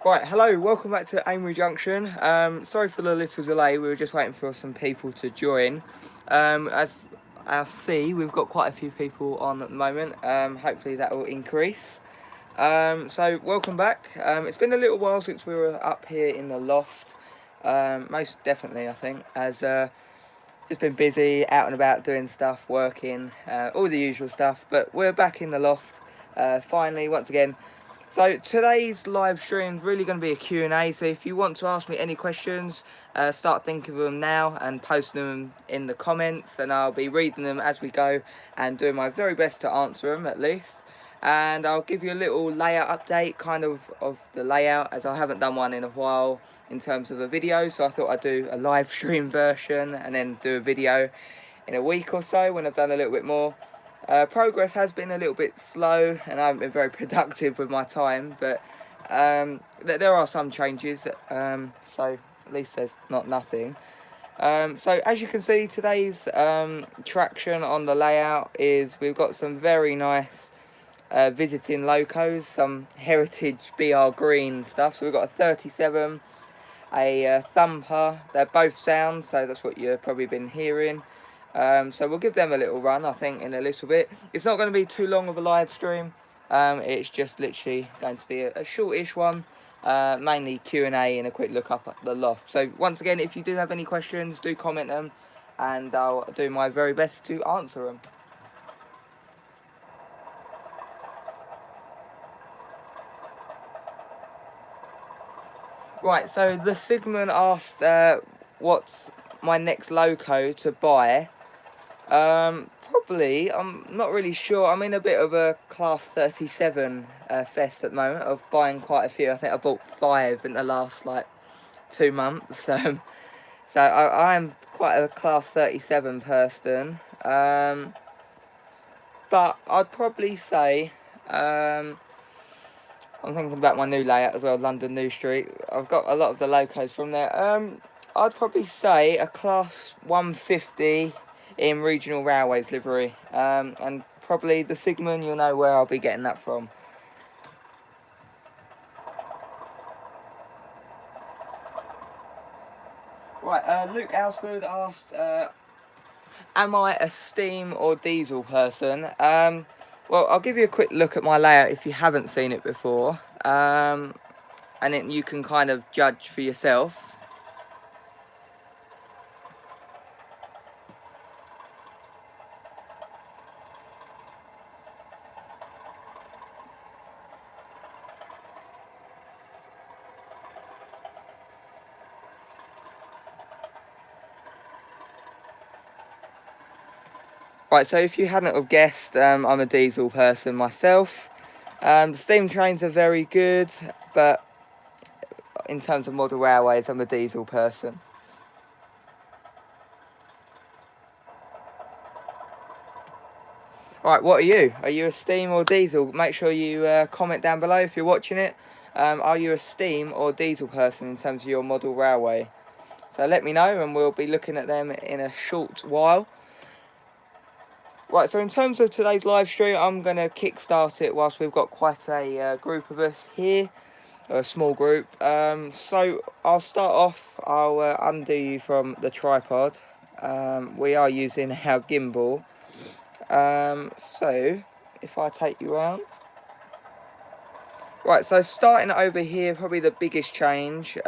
Right, hello, welcome back to Amory Junction. Sorry for the little delay, we were just waiting for some people to join. As I see, we've got quite a few people on at the moment. Hopefully that will increase. So welcome back. It's been a little while since we were up here in the loft. Most definitely, I think, as just been busy, out and about doing stuff, working, all the usual stuff. But we're back in the loft, finally, once again. So today's live stream is really going to be a Q&A, so if you want to ask me any questions, start thinking of them now and post them in the comments, and I'll be reading them as we go and doing my very best to answer them at least. And I'll give you a little layout update kind of the layout, as I haven't done one in a while in terms of a video, so I thought I'd do a live stream version and then do a video in a week or so when I've done a little bit more. Progress has been a little bit slow and I haven't been very productive with my time, but there are some changes, so at least there's not nothing. So as you can see, today's traction on the layout is we've got some very nice visiting locos, some heritage BR green stuff. So we've got a 37, a thumper, they're both sound, so that's what you've probably been hearing. So we'll give them a little run, I think, in a little bit. It's not going to be too long of a live stream. It's just literally going to be a shortish one, mainly Q&A and a quick look up at the loft. So once again, if you do have any questions, do comment them, and I'll do my very best to answer them. Right, so the Sigmund asked what's my next loco to buy. Probably, I'm not really sure. I'm in a bit of a class 37 fest at the moment of buying quite a few. I think I bought 5 in the last like 2 months. So I am quite a class 37 person. But I'd probably say, I'm thinking about my new layout as well, London New Street. I've got a lot of the locos from there. I'd probably say a class 150 in Regional Railways livery, and probably the Sigmund, you'll know where I'll be getting that from. Right, Luke Alsford asked, am I a steam or diesel person? Well, I'll give you a quick look at my layout if you haven't seen it before, and then you can kind of judge for yourself. Right, so if you hadn't have guessed, I'm a diesel person myself. The steam trains are very good, but in terms of model railways, I'm a diesel person. Right, what are you? Are you a steam or diesel? Make sure you comment down below if you're watching it. Are you a steam or diesel person in terms of your model railway? So let me know and we'll be looking at them in a short while. Right, so in terms of today's live stream, I'm going to kickstart it whilst we've got quite a group of us here, a small group. So I'll start off, I'll undo you from the tripod. We are using our gimbal. So if I take you around. Right, so starting over here, probably the biggest change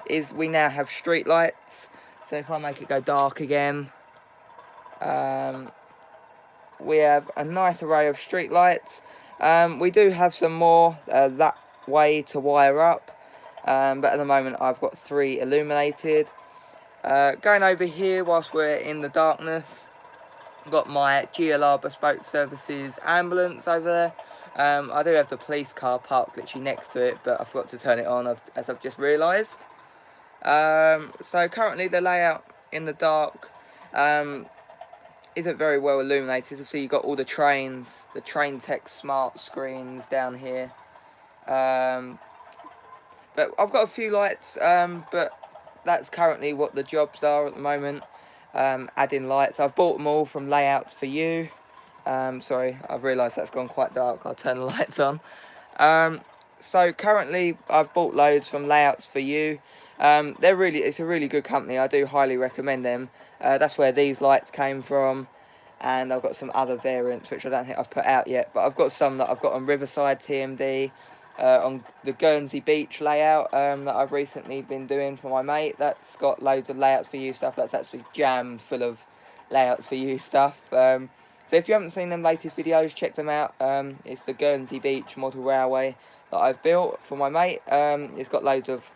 is we now have street lights. So if I make it go dark again, we have a nice array of street lights. We do have some more that way to wire up, but at the moment I've got 3 illuminated. Going over here whilst we're in the darkness, I've got my GLR Bespoke Services ambulance over there. I do have the police car parked literally next to it, but I forgot to turn it on as I've just realised. So currently the layout in the dark isn't very well illuminated. So you've got all the trains, the train tech smart screens down here. But I've got a few lights, but that's currently what the jobs are at the moment. Adding lights. I've bought them all from Layouts for You. Sorry, I've realised that's gone quite dark. I'll turn the lights on. So currently I've bought loads from Layouts for You. It's a really good company. I do highly recommend them. That's where these lights came from, and I've got some other variants which I don't think I've put out yet, but I've got some that I've got on Riverside TMD, on the Guernsey Beach layout that I've recently been doing for my mate. That's got loads of Layouts for You stuff. That's actually jammed full of Layouts for You stuff. So if you haven't seen them latest videos, check them out. It's the Guernsey Beach model railway that I've built for my mate. It's got loads of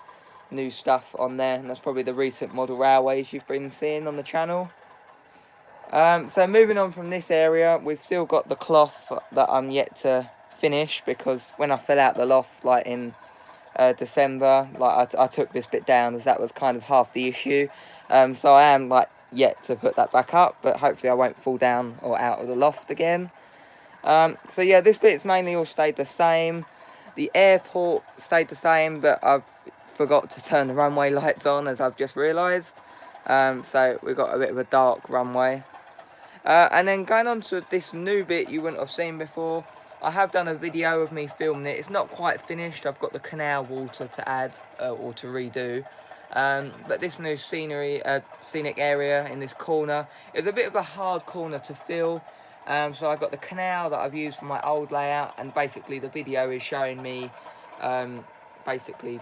new stuff on there, and that's probably the recent model railways you've been seeing on the channel. So moving on from this area, we've still got the cloth that I'm yet to finish, because when I fill out the loft, like in December, like I took this bit down as that was kind of half the issue. So I am like yet to put that back up, but hopefully I won't fall down or out of the loft again. So yeah, this bit's mainly all stayed the same. The airport stayed the same, but I've forgot to turn the runway lights on, as I've just realised. So we've got a bit of a dark runway. And then going on to this new bit you wouldn't have seen before, I have done a video of me filming it. It's not quite finished. I've got the canal water to add or to redo. But this new scenic area in this corner is a bit of a hard corner to fill. So I've got the canal that I've used for my old layout, and basically the video is showing me basically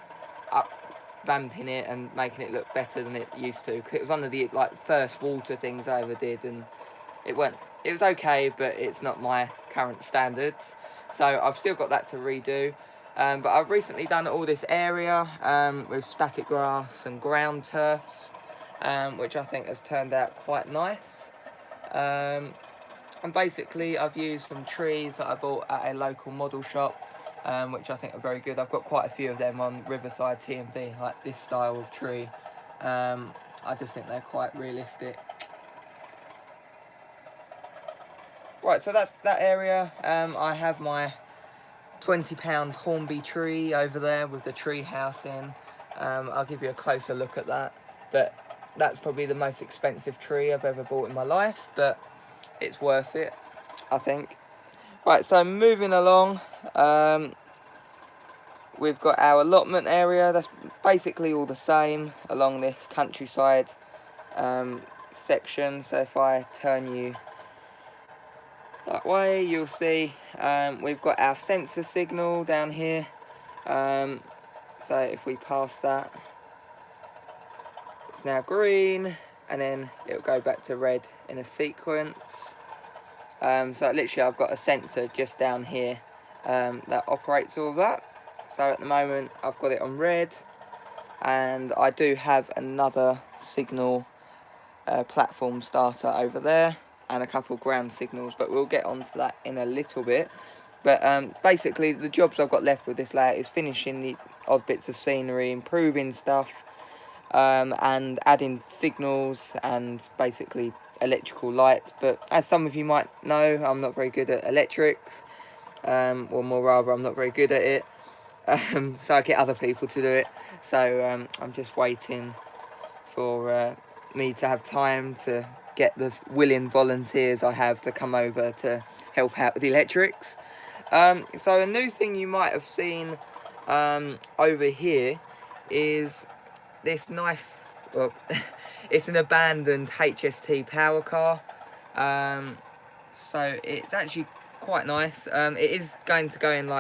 vamping it and making it look better than it used to. 'Cause it was one of the first water things I ever did, and it was okay, but it's not my current standards. So I've still got that to redo. But I've recently done all this area with static grass and ground turfs, which I think has turned out quite nice. And basically I've used some trees that I bought at a local model shop, which I think are very good. I've got quite a few of them on Riverside TMD, like this style of tree. I just think they're quite realistic. Right, so that's that area. I have my £20 Hornby tree over there with the tree house in. I'll give you a closer look at that, but that's probably the most expensive tree I've ever bought in my life, but it's worth it, I think. Right, so moving along, we've got our allotment area. That's basically all the same along this countryside section. So if I turn you that way, you'll see we've got our sensor signal down here. So if we pass that, it's now green, and then it'll go back to red in a sequence. So literally I've got a sensor just down here that operates all of that. So at the moment I've got it on red, and I do have another signal platform starter over there, and a couple ground signals, but we'll get onto that in a little bit. But basically the jobs I've got left with this layout is finishing the odd bits of scenery, improving stuff, and adding signals and basically electrical lights. But as some of you might know, I'm not very good at electrics, or more rather I'm not very good at it, so I get other people to do it. So I'm just waiting for me to have time to get the willing volunteers I have to come over to help out with the electrics. So a new thing you might have seen over here is this nice, well, it's an abandoned HST power car. So it's actually quite nice. It is going to go in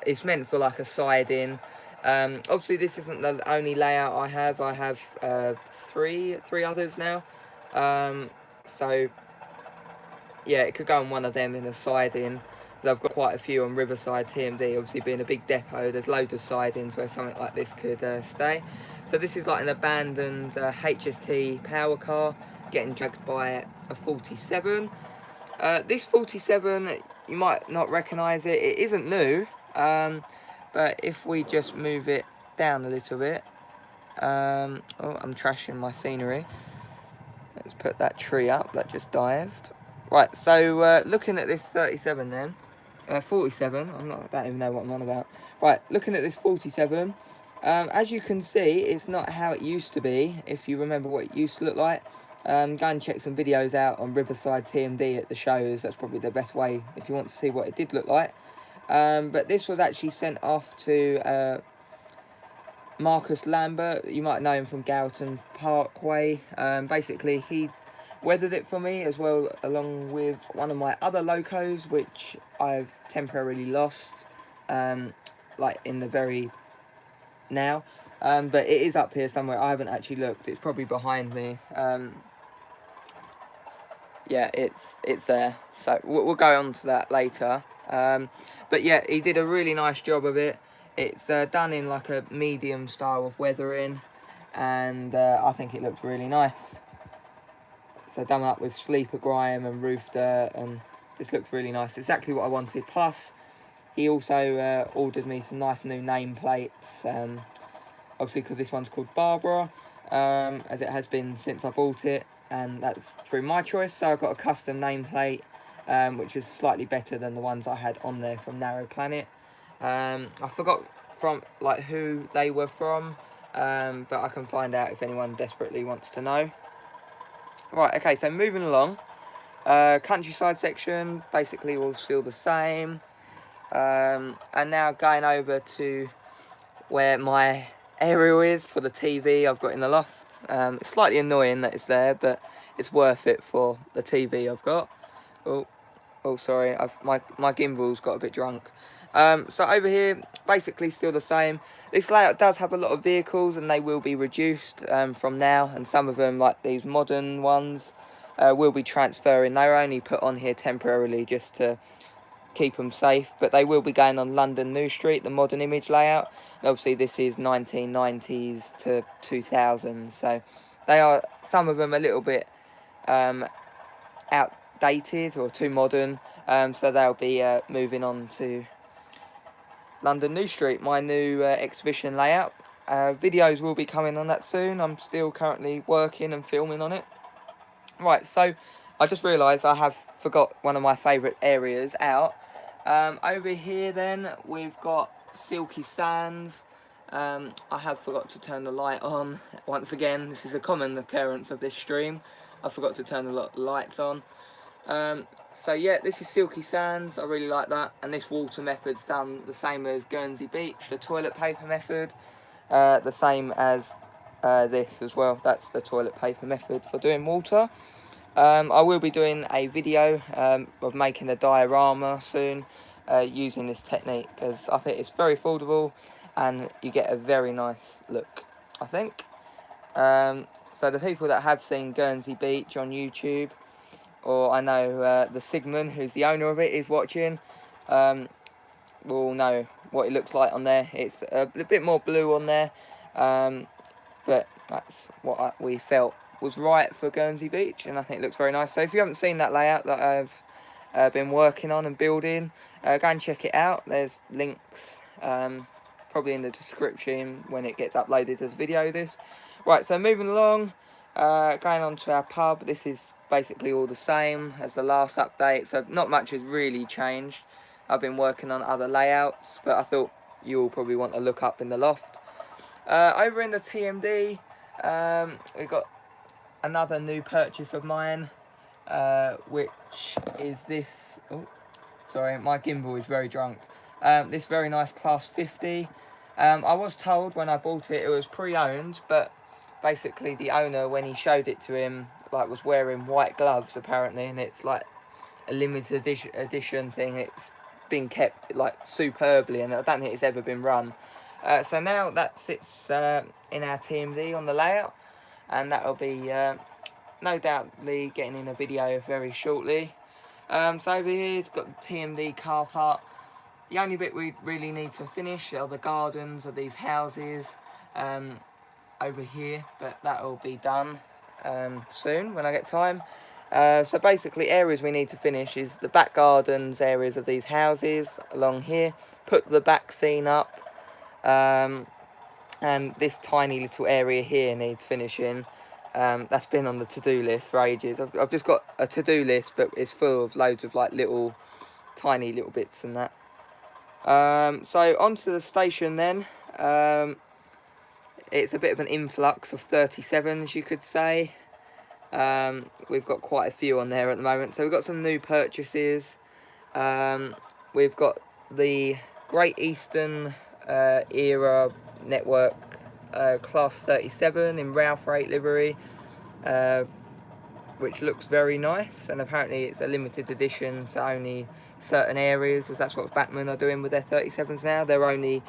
it's meant for like a side-in. Obviously this isn't the only layout I have. I have three others now. So yeah, it could go on one of them in a side-in. I've got quite a few on Riverside TMD. Obviously being a big depot, there's loads of side-ins where something like this could stay. So this is like an abandoned HST power car getting dragged by a 47. This 47, you might not recognise it. It isn't new, but if we just move it down a little bit. Oh, I'm trashing my scenery. Let's put that tree up that just dived. Right, so looking at this 37 then, 47, I don't even know what I'm on about. Right, looking at this 47, as you can see, it's not how it used to be, if you remember what it used to look like. Go and check some videos out on Riverside TMD at the shows. That's probably the best way if you want to see what it did look like. But this was actually sent off to Marcus Lambert. You might know him from Garreton Parkway. Basically, he weathered it for me as well, along with one of my other locos, which I've temporarily lost, like in the very now. But it is up here somewhere. I haven't actually looked. It's probably behind me. Yeah, it's there. So we'll go on to that later. But yeah, he did a really nice job of it. It's done in like a medium style of weathering, and I think it looks really nice. So done up with sleeper grime and roof dirt, and this looks really nice. Exactly what I wanted. Plus, he also ordered me some nice new nameplates. Obviously, because this one's called Barbara, as it has been since I bought it, and that's through my choice. So I've got a custom nameplate, which is slightly better than the ones I had on there from Narrow Planet. I forgot from like who they were from, but I can find out if anyone desperately wants to know. Right, okay, so moving along. Countryside section, basically all still the same. And now going over to where my aerial is for the TV I've got in the loft. It's slightly annoying that it's there, but it's worth it for the TV I've got. Oh, sorry, my gimbal's got a bit drunk. So over here, basically still the same. This layout does have a lot of vehicles, and they will be reduced from now, and some of them, like these modern ones, will be transferring. They were only put on here temporarily just to keep them safe, but they will be going on London New Street, the modern image layout. And obviously this is 1990s to 2000s, so they are, some of them, a little bit outdated or too modern, so they'll be moving on to London New Street, my new exhibition layout. Videos will be coming on that soon. I'm still currently working and filming on it. Right, so I just realised I have forgot one of my favourite areas out. Over here then, we've got Silky Sands. I have forgot to turn the light on. Once again, this is a common occurrence of this stream. I forgot to turn the lights on. So yeah, this is Silky Sands. I really like that. And this water method's done the same as Guernsey Beach, the toilet paper method. The same as this as well. That's the toilet paper method for doing water. I will be doing a video of making a diorama soon using this technique, because I think it's very affordable and you get a very nice look, I think. So the people that have seen Guernsey Beach on YouTube, or I know the Sigmund, who's the owner of it, is watching, will know what it looks like on there. It's a bit more blue on there, but that's what we felt was right for Guernsey Beach, and I think it looks very nice. So if you haven't seen that layout that I've been working on and building, go and check it out. There's links probably in the description when it gets uploaded as a video. This right, so moving along, going on to our pub. This is basically all the same as the last update, so not much has really changed. I've been working on other layouts, but I thought you all probably want to look up in the loft. Over in the TMD, we've got another new purchase of mine, which is this. Oh, sorry, my gimbal is very drunk. This very nice Class 50. I was told when I bought it, it was pre-owned, but basically the owner, when he showed it to him, like was wearing white gloves apparently, and it's like a limited edition thing. It's been kept like superbly, and I don't think it's ever been run. So now that sits in our TMD on the layout, and that will be no doubtly getting in a video very shortly. So over here it's got the TMD car park. The only bit we really need to finish are the gardens of these houses over here, but that will be done soon when I get time. So basically areas we need to finish is the back gardens areas of these houses along here, put the back scene up, and this tiny little area here needs finishing. That's been on the to-do list for ages. I've just got a to-do list, but it's full of loads of like little tiny little bits and that. So onto the station then. It's a bit of an influx of 37s, you could say. We've got quite a few on there at the moment. So we've got some new purchases. We've got the Great Eastern era network Class 37 in Rail Freight livery, which looks very nice, and apparently it's a limited edition to only certain areas, as that's what Batman are doing with their 37s now. They're only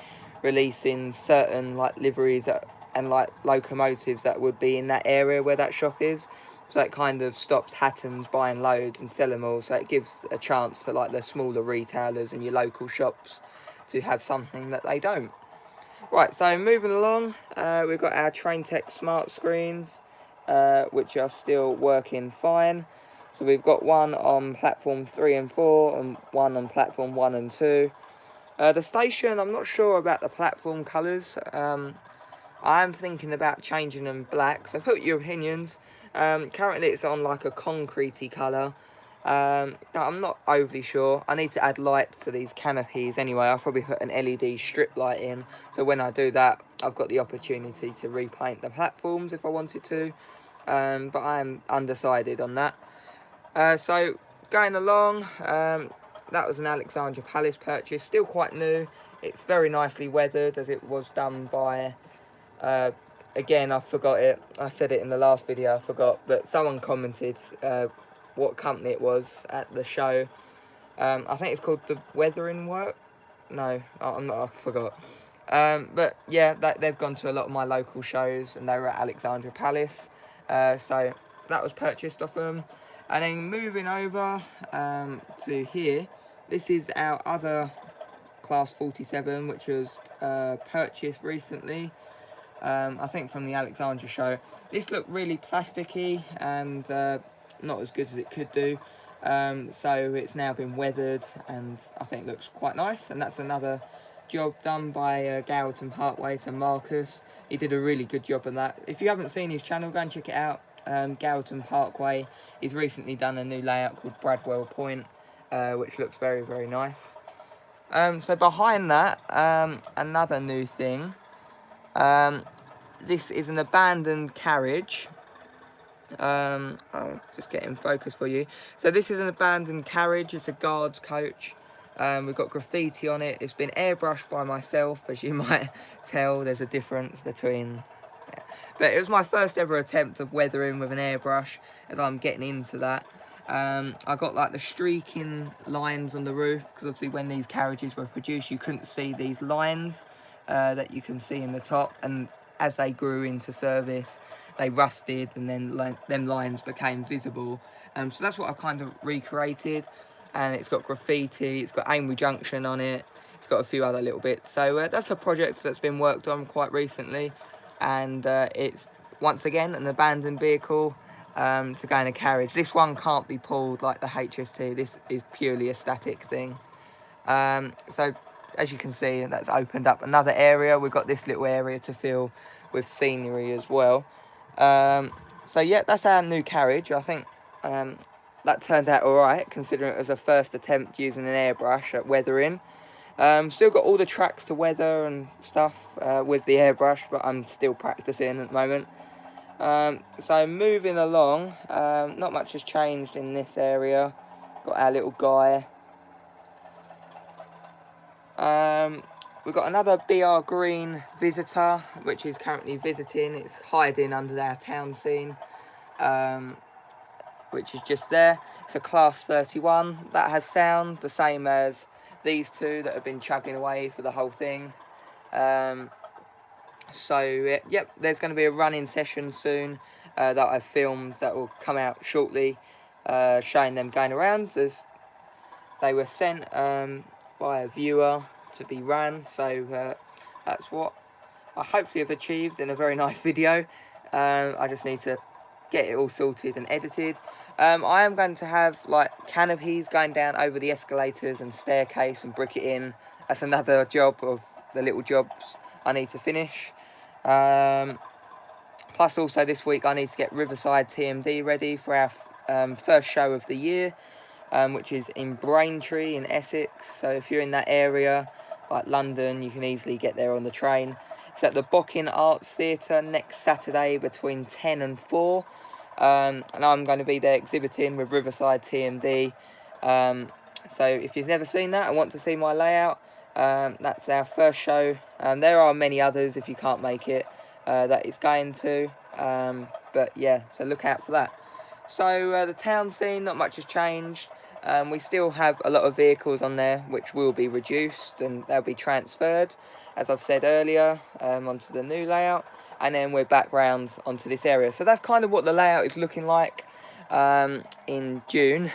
releasing certain like liveries and like locomotives that would be in that area where that shop is. So it kind of stops Hattons buying loads and selling them all. So it gives a chance to like the smaller retailers and your local shops to have something that they don't. Right, so moving along, we've got our Train Tech smart screens, which are still working fine. So we've got one on platform 3 and 4 and one on platform 1 and 2. The station, I'm not sure about the platform colours. I'm thinking about changing them black, so put your opinions. Currently it's on like a concretey colour. I'm not overly sure. I need to add lights to these canopies anyway. I'll probably put an LED strip light in, so when I do that I've got the opportunity to repaint the platforms if I wanted to, but I'm undecided on that. So going along, that was an Alexandra Palace purchase, still quite new. It's very nicely weathered, as it was done by again, I forgot it. I said it in the last video, I forgot, but someone commented what company it was at the show. I think it's called the Weathering Work. No, I'm not. I forgot. But yeah, they've gone to a lot of my local shows, and they were at Alexandra Palace. So that was purchased off them. And then moving over to here, this is our other Class 47, which was purchased recently. I think from the Alexandra show. This looked really plasticky and not as good as it could do. So it's now been weathered and I think looks quite nice. And that's another job done by Gallatin Parkway, so Marcus. He did a really good job on that. If you haven't seen his channel, go and check it out. Gallatin Parkway. He's recently done a new layout called Bradwell Point, which looks very, very nice. So behind that, another new thing. This is an abandoned carriage. I'll just get in focus for you. So this is an abandoned carriage. It's a guard's coach. We've got graffiti on it. It's been airbrushed by myself, as you might tell. There's a difference between... Yeah. But it was my first ever attempt of weathering with an airbrush, as I'm getting into that. I got like the streaking lines on the roof, because obviously when these carriages were produced, you couldn't see these lines that you can see in the top, and as they grew into service, they rusted, and then them lines became visible. So that's what I've kind of recreated, and it's got graffiti, it's got Amory Junction on it, it's got a few other little bits. So that's a project that's been worked on quite recently, and it's once again an abandoned vehicle to go in a carriage. This one can't be pulled like the HST. This is purely a static thing. So as you can see, that's opened up another area. We've got this little area to fill with scenery as well. So yeah, that's our new carriage. I think that turned out alright, considering it was a first attempt using an airbrush at weathering. Still got all the tracks to weather and stuff with the airbrush, but I'm still practicing at the moment. So moving along, not much has changed in this area. Got our little guy. We've got another BR Green Visitar, which is currently visiting. It's hiding under our town scene, which is just there. It's a Class 31. That has sound, the same as these two that have been chugging away for the whole thing. So, yep, there's going to be a running session soon that I've filmed that will come out shortly, showing them going around. They were sent by a viewer to be ran, so that's what I hopefully have achieved in a very nice video. I just need to get it all sorted and edited. I am going to have like canopies going down over the escalators and staircase and brick it in. That's another job of the little jobs I need to finish. Plus also this week I need to get Riverside TMD ready for our first show of the year, which is in Braintree in Essex. So if you're in that area, like London, you can easily get there on the train. It's at the Bocking Arts Theatre next Saturday between 10 and 4. And I'm going to be there exhibiting with Riverside TMD. So if you've never seen that and want to see my layout, that's our first show. There are many others if you can't make it that it's going to, but yeah, so look out for that. So the town scene, not much has changed. We still have a lot of vehicles on there which will be reduced and they'll be transferred, as I've said earlier, onto the new layout, and then we're back round onto this area. So that's kind of what the layout is looking like in June.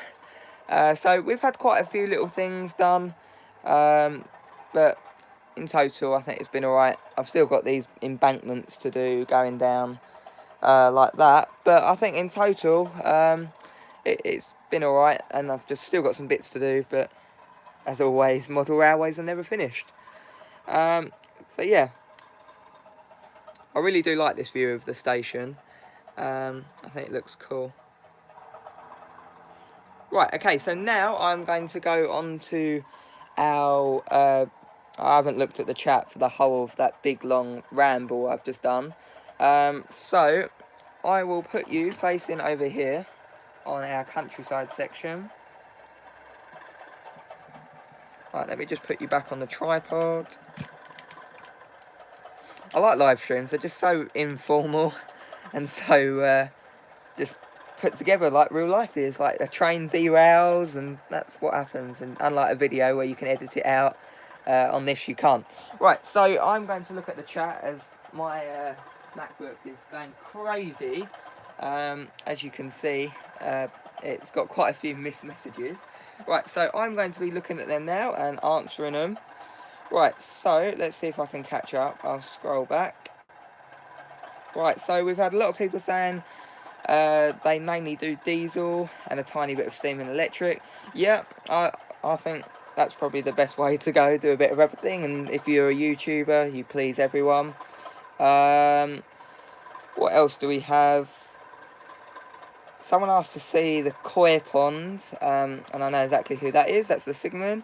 So we've had quite a few little things done, but in total I think it's been alright. I've still got these embankments to do going down like that, but I think in total it's been alright, and I've just still got some bits to do, but as always, model railways are never finished. So yeah, I really do like this view of the station. I think it looks cool. Right, okay, so now I'm going to go on to our... I haven't looked at the chat for the whole of that big long ramble I've just done. So I will put you facing over here on our countryside section. Right, let me just put you back on the tripod. I like live streams, they're just so informal and so just put together like real life is. Like a train derails and that's what happens, and unlike a video where you can edit it out, on this you can't. Right, so I'm going to look at the chat as my MacBook is going crazy. As you can see, it's got quite a few missed messages. Right, so I'm going to be looking at them now and answering them. Right, so let's see if I can catch up. I'll scroll back. Right, so we've had a lot of people saying they mainly do diesel and a tiny bit of steam and electric. Yeah, I think that's probably the best way to go, do a bit of everything, and if you're a YouTuber, you please everyone. What else do we have? Someone asked to see the koi pond, and I know exactly who that is. That's the Sigmund.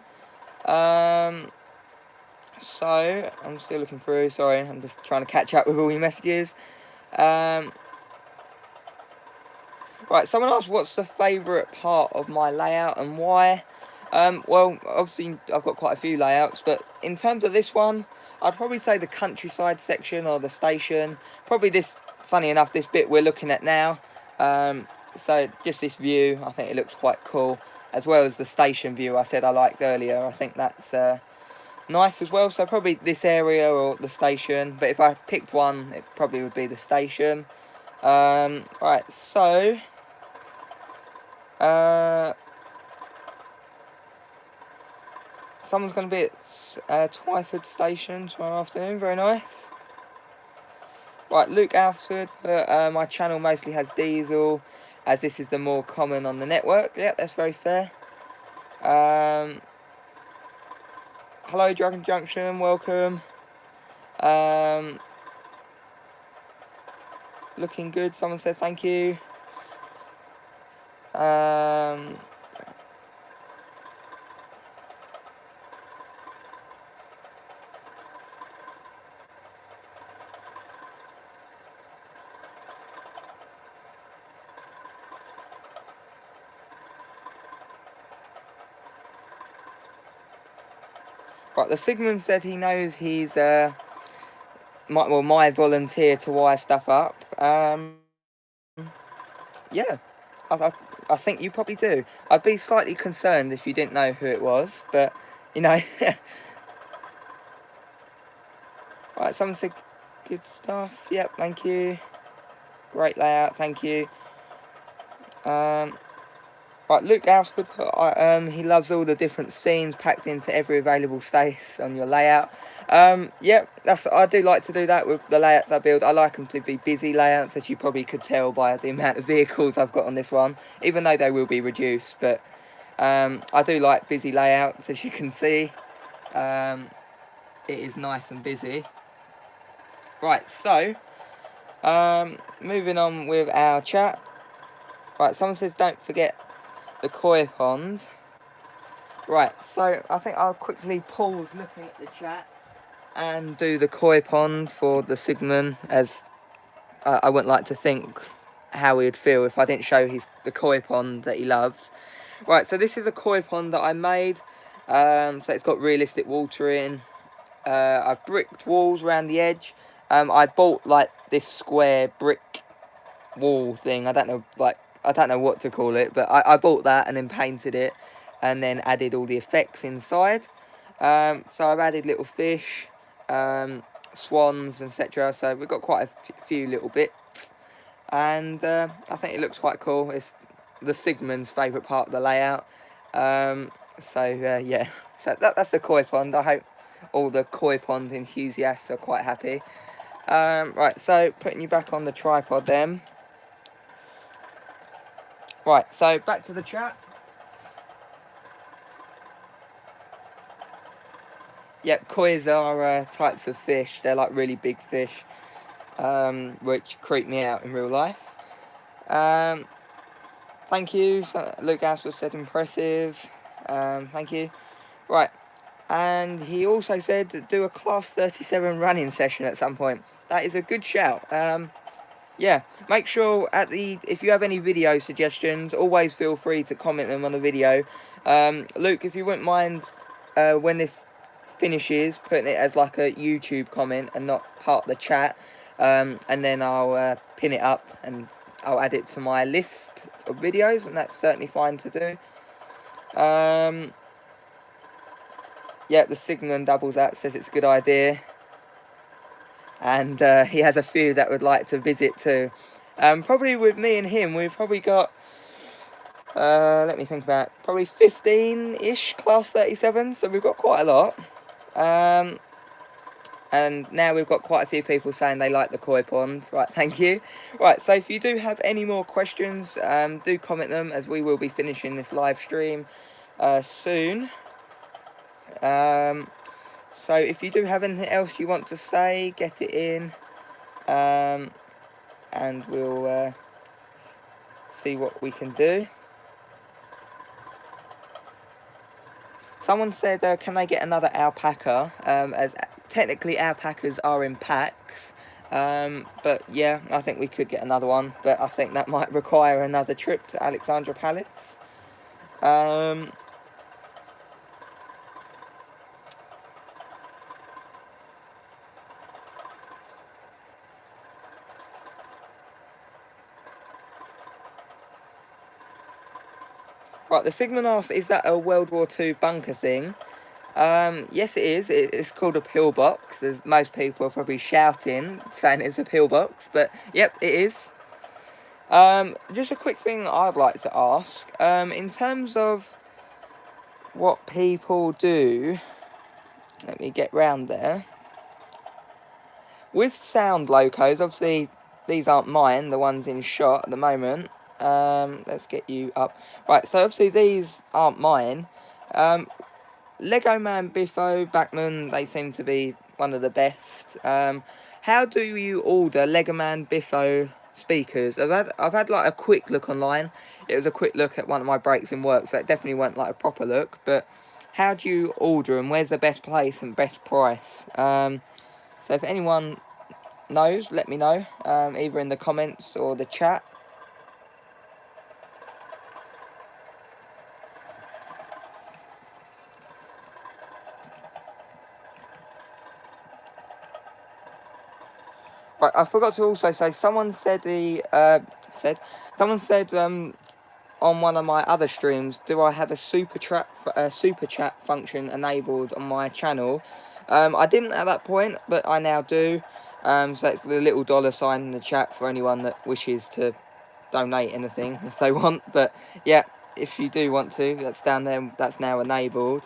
So I'm still looking through. Sorry, I'm just trying to catch up with all your messages. Right, someone asked what's the favourite part of my layout and why. Well, obviously I've got quite a few layouts, but in terms of this one, I'd probably say the countryside section or the station. Probably this, funny enough, this bit we're looking at now. So just this view, I think it looks quite cool, as well as the station view I said I liked earlier. I think that's nice as well. So probably this area or the station, but if I picked one, it probably would be the station. Right, so someone's going to be at Twyford Station tomorrow afternoon. Very nice. Right, Luke Alford, my channel mostly has diesel, as this is the more common on the network. Yep, that's very fair. Hello, Dragon Junction, welcome. Looking good, someone said thank you. Right, the Sigmund said he knows he's my volunteer to wire stuff up. Yeah, I think you probably do. I'd be slightly concerned if you didn't know who it was, but you know. Right, someone said good stuff. Yep, thank you. Great layout, thank you. Right, Luke Alsford, he loves all the different scenes packed into every available space on your layout. Yeah, I do like to do that with the layouts I build. I like them to be busy layouts, as you probably could tell by the amount of vehicles I've got on this one, even though they will be reduced. But I do like busy layouts, as you can see. It is nice and busy. Right, so moving on with our chat. Right, someone says don't forget the koi ponds. Right, so I think I'll quickly pause looking at the chat and do the koi pond for the Sigmund, as I wouldn't like to think how he would feel if I didn't show the koi pond that he loves. Right, so this is a koi pond that I made. So it's got realistic water in. I've bricked walls around the edge. I bought like this square brick wall thing. I don't know what to call it, but I bought that and then painted it, and then added all the effects inside. So I've added little fish, swans, etc. So we've got quite a few little bits, and I think it looks quite cool. It's the Sigmund's favourite part of the layout. Yeah, so that's the koi pond. I hope all the koi pond enthusiasts are quite happy. Right, so putting you back on the tripod then. Right, so back to the chat. Yep, kois are types of fish. They're like really big fish, which creep me out in real life. Thank you. So, Luke Aswell said impressive. Thank you. Right, and he also said do a class 37 running session at some point. That is a good shout. Yeah, make sure if you have any video suggestions, always feel free to comment them on the video. Luke, if you wouldn't mind, when this finishes, putting it as like a YouTube comment and not part of the chat, and then I'll pin it up and I'll add it to my list of videos, and that's certainly fine to do. Yeah, the Sigmund doubles that, says it's a good idea. And he has a few that would like to visit too. Probably with me and him, we've probably got, let me think about, probably 15-ish class 37, so we've got quite a lot. And now we've got quite a few people saying they like the koi pond. Right, thank you. Right, so if you do have any more questions, do comment them, as we will be finishing this live stream soon. So if you do have anything else you want to say, get it in, and we'll see what we can do. Someone said, can they get another alpaca? As technically alpacas are in packs, but yeah, I think we could get another one, but I think that might require another trip to Alexandra Palace. Right, the Sigmund asks, is that a World War II bunker thing? Yes, it is. It's called a pillbox, as most people are probably shouting, saying it's a pillbox, but yep, it is. Just a quick thing I'd like to ask, in terms of what people do, let me get round there. With sound locos, obviously these aren't mine, the ones in shot at the moment. Let's get you up. Right, so obviously these aren't mine. Lego Man, Biffo, Backman, they seem to be one of the best. How do you order Lego Man, Biffo speakers? I've had like a quick look online. It was a quick look at one of my breaks in work, so it definitely wasn't like a proper look. But how do you order them? Where's the best place and best price? So if anyone knows, let me know, either in the comments or the chat. Right, I forgot to also say, someone said on one of my other streams, do I have a super chat function enabled on my channel? I didn't at that point, but I now do. So it's the little $ in the chat for anyone that wishes to donate anything if they want. But yeah, if you do want to, that's down there. That's now enabled.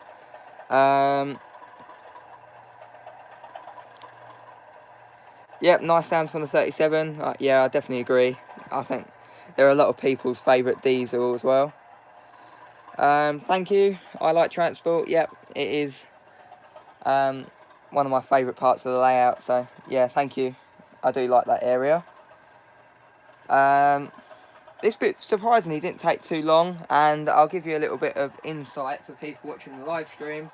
Yep, nice sounds from the 37. Yeah, I definitely agree. I think they're a lot of people's favourite diesel as well. Thank you. I like transport. Yep, it is one of my favourite parts of the layout. So yeah, thank you. I do like that area. This bit surprisingly didn't take too long, and I'll give you a little bit of insight for people watching the live stream.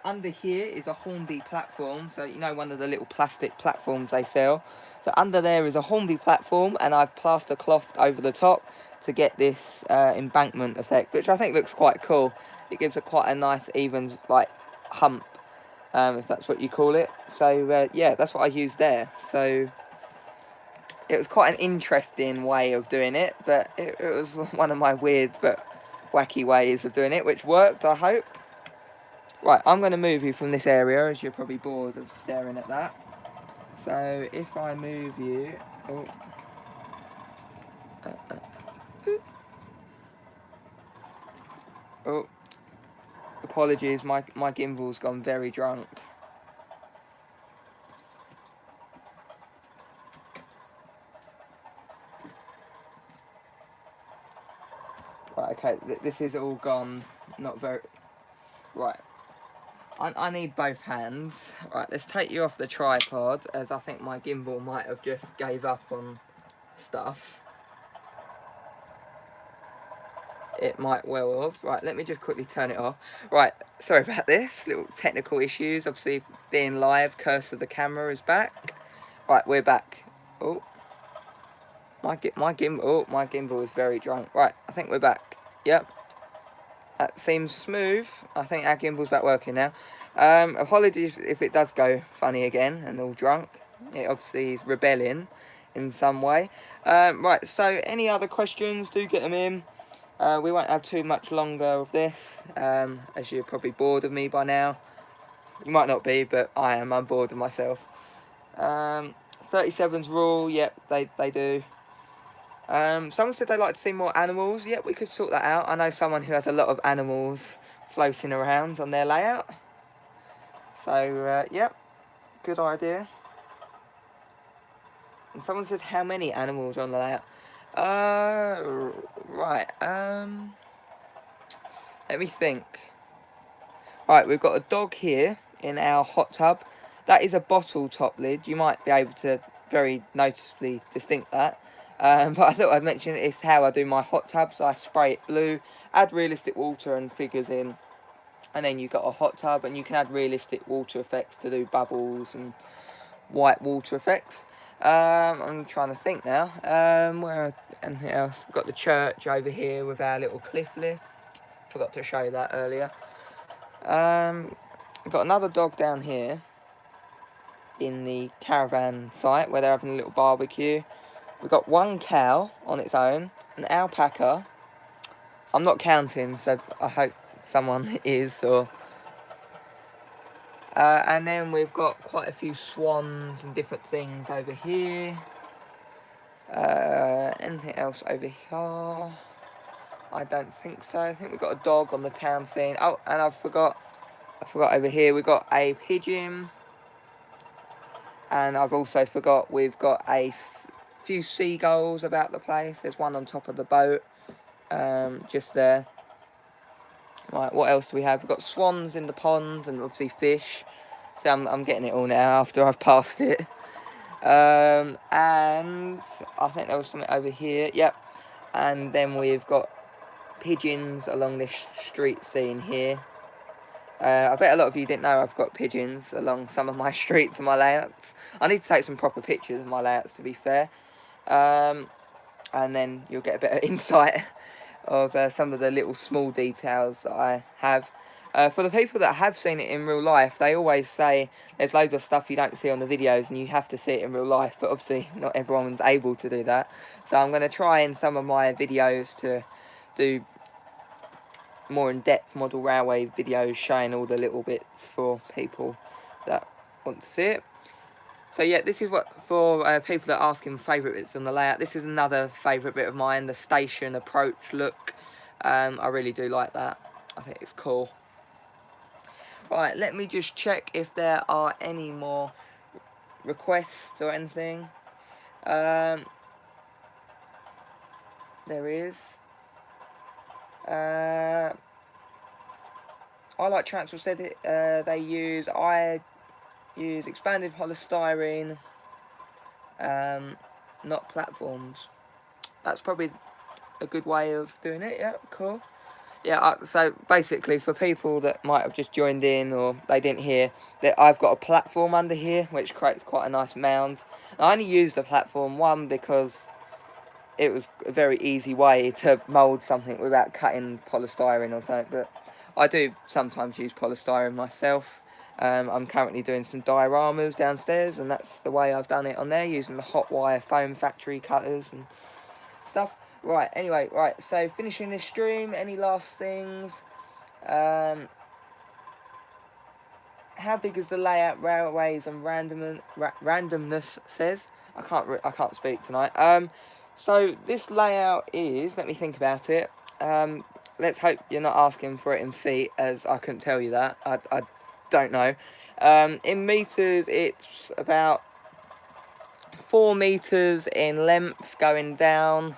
Under here is a Hornby platform, so you know, one of the little plastic platforms they sell. So under there is a Hornby platform, and I've plaster clothed over the top to get this embankment effect, which I think looks quite cool. It gives it quite a nice even like hump, if that's what you call it. So yeah, that's what I used there. So it was quite an interesting way of doing it, but it was one of my weird but wacky ways of doing it, which worked, I hope. Right, I'm going to move you from this area, as you're probably bored of staring at that. So if I move you... Oh, oh, apologies, my gimbal's gone very drunk. Right, okay, this is all gone, not very... Right, I need both hands. Right, let's take you off the tripod, as I think my gimbal might have just gave up on stuff. It might well have. Right, let me just quickly turn it off. Right, sorry about this. Little technical issues. Obviously, being live, curse of the camera is back. Right, we're back. Oh, my gimbal is very drunk. Right, I think we're back. Yep, that seems smooth. I think our gimbal's back working now. Apologies if it does go funny again and all drunk. It obviously is rebelling in some way. Right, so any other questions, do get them in. We won't have too much longer of this, as you're probably bored of me by now. You might not be, but I am. I'm bored of myself. 37's rule, yep, they do. Someone said they'd like to see more animals. Yep, we could sort that out. I know someone who has a lot of animals floating around on their layout. So, yep, good idea. And someone said how many animals are on the layout. Right, let me think. Right, we've got a dog here in our hot tub. That is a bottle top lid. You might be able to very noticeably distinct that. But I thought I'd mention it's how I do my hot tubs. I spray it blue, add realistic water and figures in, and then you've got a hot tub, and you can add realistic water effects to do bubbles and white water effects. I'm trying to think now. Where anything else? We've got the church over here with our little cliff lift. Forgot to show that earlier. We've got another dog down here in the caravan site where they're having a little barbecue. We've got one cow on its own, an alpaca. I'm not counting, so I hope someone is. And then we've got quite a few swans and different things over here. Anything else over here? I don't think so. I think we've got a dog on the town scene. Oh, and I forgot over here we've got a pigeon. And I've also forgot we've got a few seagulls about the place. There's one on top of the boat, just there. Right, what else do we have? We've got swans in the pond and obviously fish. So I'm getting it all now after I've passed it. And I think there was something over here. Yep. And then we've got pigeons along this street scene here. I bet a lot of you didn't know I've got pigeons along some of my streets and my layouts. I need to take some proper pictures of my layouts, to be fair. And then you'll get a bit of insight of some of the little small details that I have. For the people that have seen it in real life, they always say there's loads of stuff you don't see on the videos and you have to see it in real life, but obviously not everyone's able to do that. So I'm going to try in some of my videos to do more in-depth model railway videos showing all the little bits for people that want to see it. So yeah, this is what for people that are asking favourite bits on the layout. This is another favourite bit of mine, the station approach look. I really do like that. I think it's cool. Right, let me just check if there are any more requests or anything. There is. I like Transport said it. I use expanded polystyrene, not platforms. That's probably a good way of doing it. Yeah, cool. Yeah, so basically for people that might have just joined in or they didn't hear, that I've got a platform under here which creates quite a nice mound. I only used the platform, one, because it was a very easy way to mould something without cutting polystyrene or something, but I do sometimes use polystyrene myself. I'm currently doing some dioramas downstairs, and that's the way I've done it on there, using the hot wire foam factory cutters and stuff. Right, anyway, right, so finishing this stream, any last things? How big is the layout, railways and randomness says? I can't speak tonight. So this layout is, let me think about it. Let's hope you're not asking for it in feet, as I couldn't tell you that. I don't know. In meters, it's about 4 meters in length going down,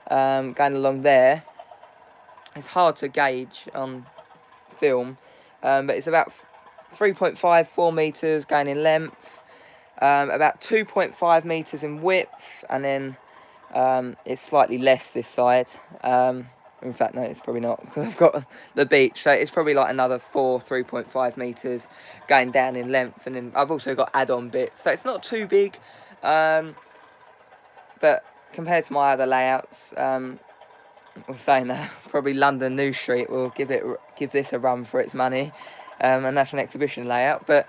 going along there. It's hard to gauge on film, but it's about 3.5, 4 meters going in length, about 2.5 meters in width, and then it's slightly less this side. In fact, no, it's probably not, because I've got the beach, so it's probably like another 3.5 meters going down in length, and then I've also got add-on bits, so it's not too big, but compared to my other layouts, well, saying that, probably London New Street will give this a run for its money, and that's an exhibition layout. But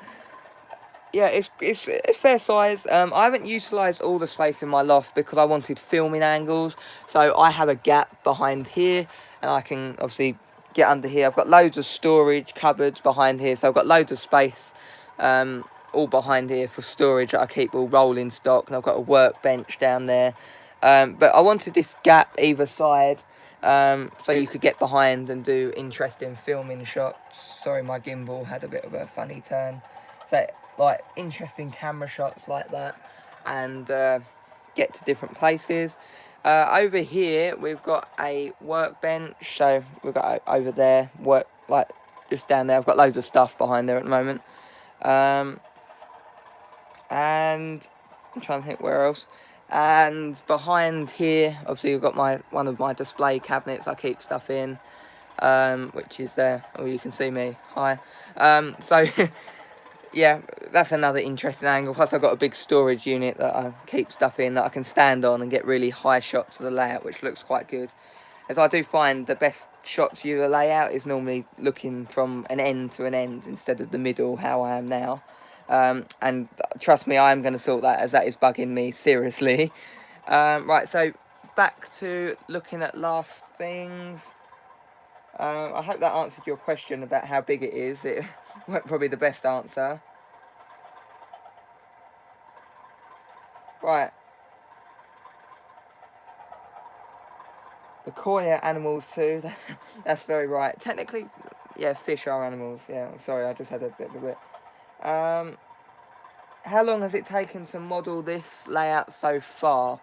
yeah, it's fair size. I haven't utilised all the space in my loft because I wanted filming angles, so I have a gap behind here, and I can obviously get under here. I've got loads of storage cupboards behind here, so I've got loads of space, all behind here for storage that I keep all rolling stock, and I've got a workbench down there. But I wanted this gap either side, so you could get behind and do interesting filming shots. Sorry, my gimbal had a bit of a funny turn. So, like, interesting camera shots like that, and get to different places. Over here, we've got a workbench, so we've got over there, like, just down there. I've got loads of stuff behind there at the moment. And I'm trying to think where else. And behind here, obviously, we've got one of my display cabinets I keep stuff in, which is there. Oh, you can see me. Hi. So, yeah, that's another interesting angle. Plus, I've got a big storage unit that I keep stuff in that I can stand on and get really high shots of the layout, which looks quite good. As I do find the best shots of the layout is normally looking from an end to an end instead of the middle, how I am now. And trust me, I am going to sort that, as that is bugging me seriously. Right, so back to looking at last things. I hope that answered your question about how big it is. It wasn't probably the best answer. Right. The koi are animals too. That's very right. Technically, yeah, fish are animals. Yeah, sorry, I just had a bit of a bit. How long has it taken to model this layout so far?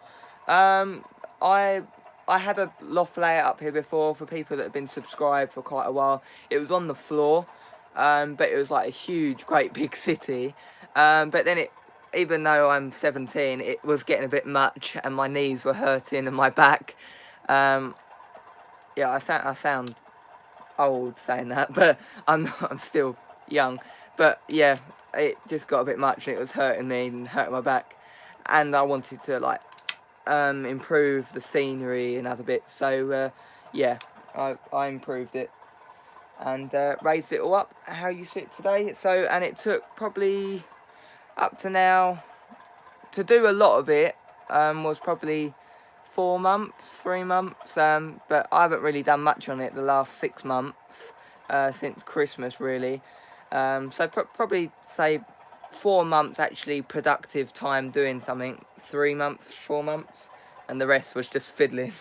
I had a loft layout up here before for people that have been subscribed for quite a while. It was on the floor, but it was like a huge, great big city. But then even though I'm 17, it was getting a bit much, and my knees were hurting and my back. Yeah, I sound old saying that, but I'm not, I'm still young. But yeah, it just got a bit much, and it was hurting me and hurting my back, and I wanted to like improve the scenery and other bits. So yeah, I improved it and raised it all up how you see it today. So, and it took probably up to now to do a lot of it, was probably 4 months, 3 months, but I haven't really done much on it the last 6 months, since Christmas really. So probably say 4 months actually productive time doing something, 3 months, 4 months, and the rest was just fiddling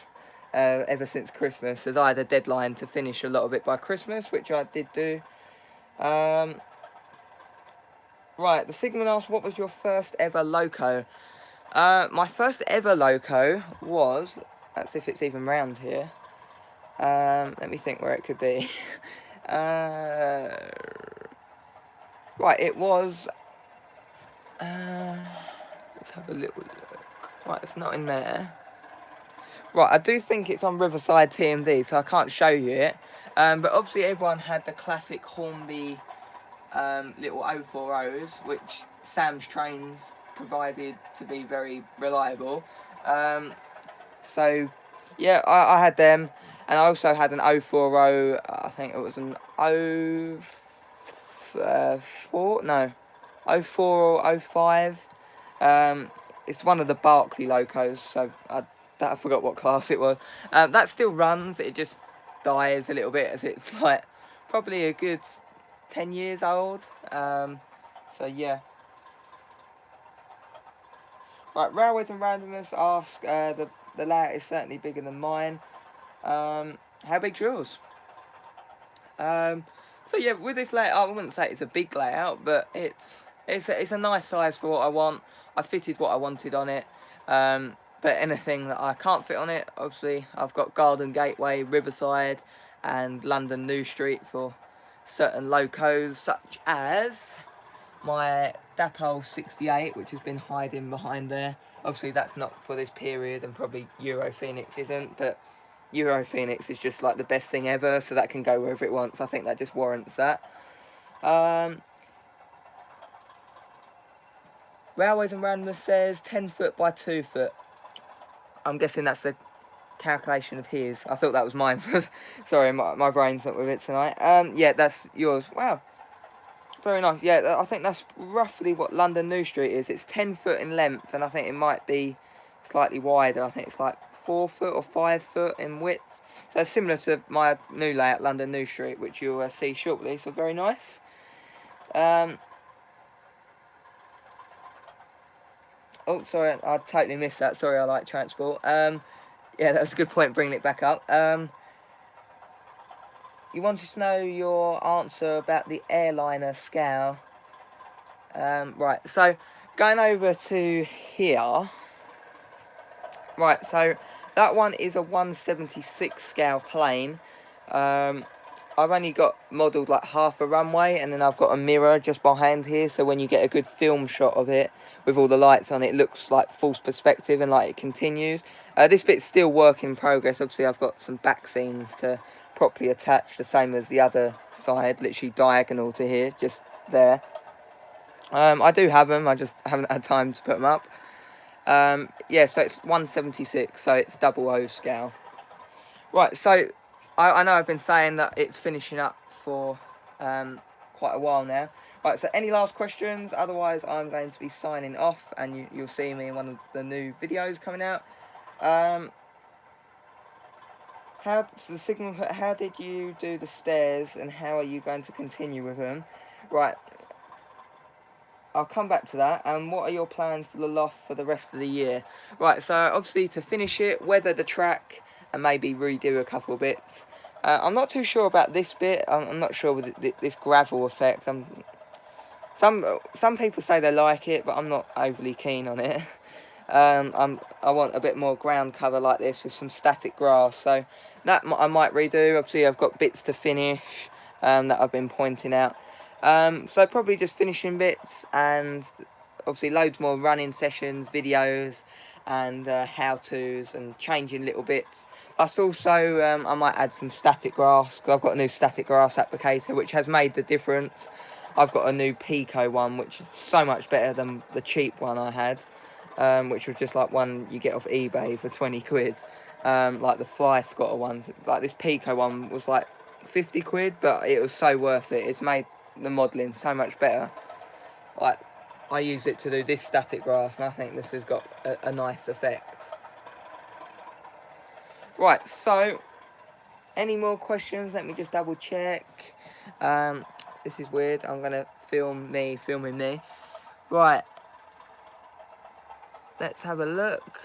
ever since Christmas, as I had a deadline to finish a lot of it by Christmas, which I did do. Right, the Sigmund asked, what was your first ever loco? My first ever loco was, that's if it's even round here, let me think where it could be. Right, it was, let's have a little look. Right, it's not in there. Right, I do think it's on Riverside TMD, so I can't show you it. But obviously everyone had the classic Hornby little 040s, which Sam's trains provided to be very reliable. So yeah, I had them, and I also had an 040. I think it was an 04, no, 04 or 05. It's one of the Barclay locos, so I forgot what class it was. That still runs. It just dies a little bit as it's like probably a good 10 years old. So yeah. Right, Railways and Randomness ask, the layout is certainly bigger than mine. How big's yours? So yeah, with this layout, I wouldn't say it's a big layout, but it's a nice size for what I want. I fitted what I wanted on it. But anything that I can't fit on it, obviously, I've got Garden Gateway, Riverside, and London New Street for certain locos, such as my Dapol 68, which has been hiding behind there. Obviously, that's not for this period, and probably Euro Phoenix isn't, but Euro Phoenix is just like the best thing ever, so that can go wherever it wants. I think that just warrants that. Railways and Randomness says 10 foot by 2 foot. I'm guessing that's the calculation of his. I thought that was mine. Sorry, my brain's not with it tonight. Yeah, that's yours. Wow. Very nice. Yeah, I think that's roughly what London New Street is. It's 10 foot in length, and I think it might be slightly wider. I think it's like 4 foot or 5 foot in width. So it's similar to my new layout, London New Street, which you'll see shortly. So very nice. Oh, sorry, I totally missed that. Sorry, I like transport. Yeah, that's a good point, bringing it back up. You wanted to know your answer about the airliner scale. Right, so going over to here. Right, so that one is a 176 scale plane. I've only got modelled like half a runway, and then I've got a mirror just behind here, so when you get a good film shot of it with all the lights on, it looks like false perspective and like it continues. This bit's still work in progress. Obviously I've got some back scenes to properly attach, the same as the other side, literally diagonal to here, just there. I do have them, I just haven't had time to put them up. Yeah, so it's 176, so it's 00 scale. Right, so I know I've been saying that it's finishing up for quite a while now. Right, so any last questions? Otherwise, I'm going to be signing off, and you'll see me in one of the new videos coming out. How did you do the stairs, and how are you going to continue with them? Right, I'll come back to that. And what are your plans for the loft for the rest of the year? Right, so obviously to finish it, weather the track, and maybe redo a couple bits. I'm not too sure about this bit. I'm not sure with this gravel effect. Some people say they like it, but I'm not overly keen on it. I want a bit more ground cover like this with some static grass, so that I might redo. Obviously I've got bits to finish that I've been pointing out. So probably just finishing bits, and obviously loads more running sessions, videos, and how-tos, and changing little bits. Plus also I might add some static grass, because I've got a new static grass applicator which has made the difference. I've got a new Pico one which is so much better than the cheap one I had, which was just like one you get off eBay for 20 quid, like the Fly Scotter ones. Like this Pico one was like 50 quid, but it was so worth it. It's made the modelling so much better. Like I use it to do this static grass, and I think this has got a nice effect. Right, so any more questions? Let me just double check. This is weird. I'm gonna film me filming me. Right, let's have a look.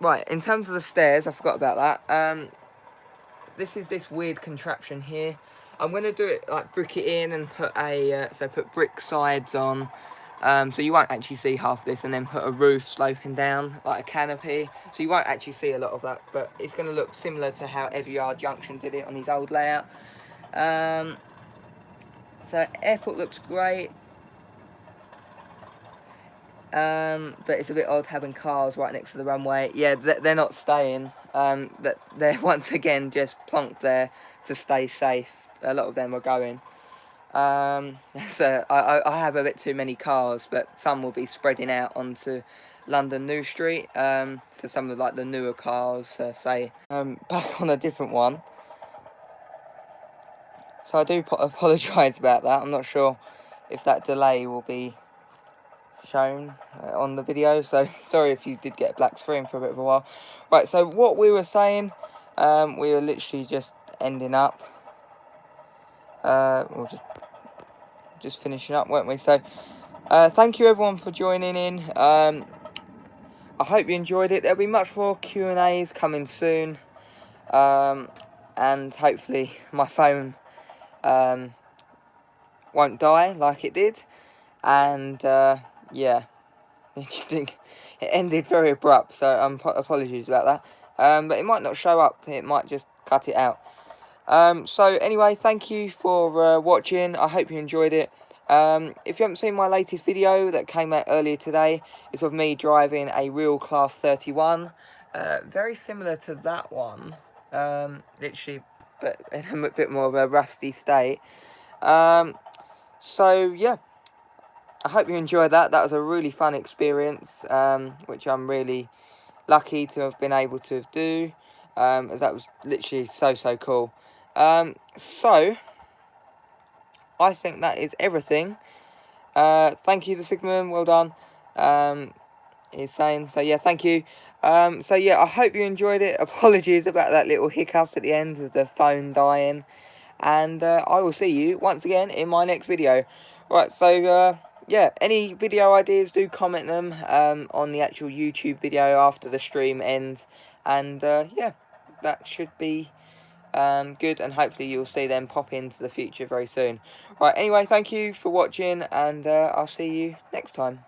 Right, in terms of the stairs, I forgot about that. This is this weird contraption here. I'm going to do it like brick it in and put put brick sides on, so you won't actually see half this, and then put a roof sloping down like a canopy, so you won't actually see a lot of that, but it's going to look similar to how Everyard Junction did it on his old layout. So airport looks great. but it's a bit odd having cars right next to the runway. Yeah, they're not staying. They're once again just plonked there to stay safe. A lot of them are going. So I have a bit too many cars, but some will be spreading out onto London New Street. So some of like the newer cars, say, back on a different one. So I do apologise about that. I'm not sure if that delay will be shown on the video, so sorry if you did get a black screen for a bit of a while. Right, so what we were saying, we were literally just ending up, we're just finishing up, weren't we? So thank you everyone for joining in. I hope you enjoyed it. There'll be much more Q&As coming soon, and hopefully my phone won't die like it did. And yeah, I think it ended very abrupt, so apologies about that. But it might not show up, it might just cut it out. So anyway, thank you for watching. I hope you enjoyed it. If you haven't seen my latest video that came out earlier today, it's of me driving a real Class 31. Very similar to that one, literally, but in a bit more of a rusty state. So yeah, I hope you enjoyed that. That was a really fun experience, which I'm really lucky to have been able to do. As that was literally so cool. So I think that is everything. Thank you, the Sigmund. Well done. He's saying so. Yeah, thank you. So yeah, I hope you enjoyed it. Apologies about that little hiccup at the end with the phone dying. And I will see you once again in my next video. Right, so yeah, any video ideas, do comment them on the actual YouTube video after the stream ends. And yeah, that should be good, and hopefully you'll see them pop into the future very soon. Right, anyway, thank you for watching, and I'll see you next time.